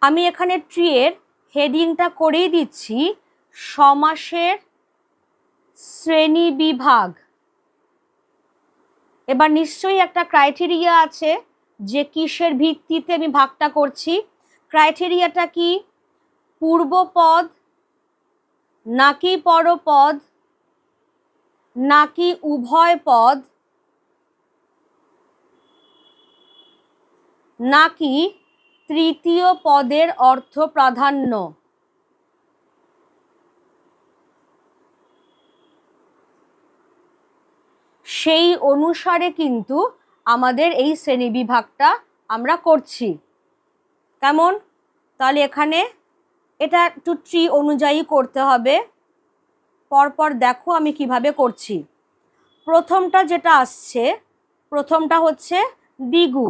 আমি এখানে ট্রিয়ের হেডিংটা করেই দিচ্ছি সমাসের শ্রেণী বিভাগ। এবার নিশ্চয়ই একটা ক্রাইটেরিয়া আছে যে কিসের ভিত্তিতে আমি ভাগটা করছি। ক্রাইটেরিয়াটা কি? পূর্বপদ নাকি পরপদ নাকি উভয় পদ নাকি তৃতীয় পদের অর্থ প্রাধান্য। সেই অনুসারে কিন্তু আমাদের এই শ্রেণীবিভাগটা আমরা করছি। কেমন? তাহলে এখানে এটা একটু ট্রি অনুযায়ী করতে হবে। পরপর দেখো আমি কিভাবে করছি। প্রথমটা যেটা আসছে, প্রথমটা হচ্ছে দ্বিগু।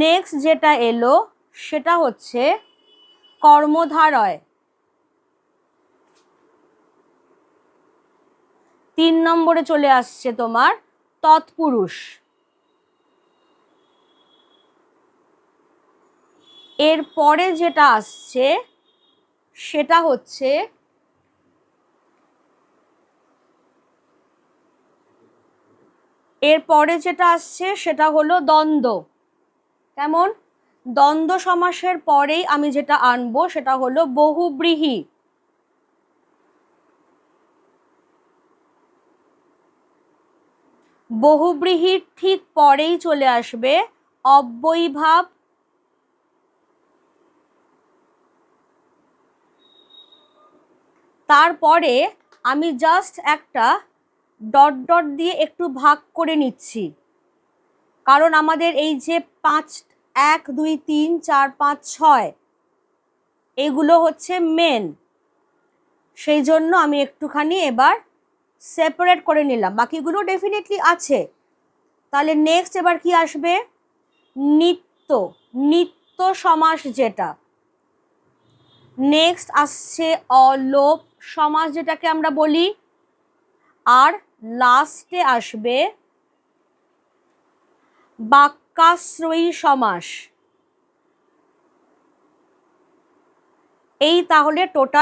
নেক্সট যেটা এলো সেটা হচ্ছে কর্মধারয়। 3 নম্বরে চলে আসছে তোমার তৎপুরুষ। এরপরে যেটা আসছে সেটা হচ্ছে সেটা হলো দ্বন্দ্ব। কেমন? দ্বন্দ্ব সমাসের পরেই আমি যেটা আনবো সেটা হলো বহুব্রীহি। বহুব্রীহির ঠিক পরেই চলে আসবে অব্যয়ীভাব। তারপরে আমি জাস্ট একটা ডট ডট দিয়ে একটু ভাগ করে নিচ্ছি, কারণ আমাদের এই যে 1 2 3 4 5 6 এগুলো হচ্ছে মেন, সেই জন্য আমি একটুখানি এবার সেপারেট করে নিলাম। বাকিগুলো ডেফিনেটলি আছে। তাহলে নেক্সট এবার কি আসবে? নিত্য। নিত্য সমাস যেটা। নেক্সট আসছে অলোপ সমাস যেটাকে আমরা বলি। আর লাস্টে আসবে বাক্যাশ্রয়ী সমাস। এই তাহলে টোটাল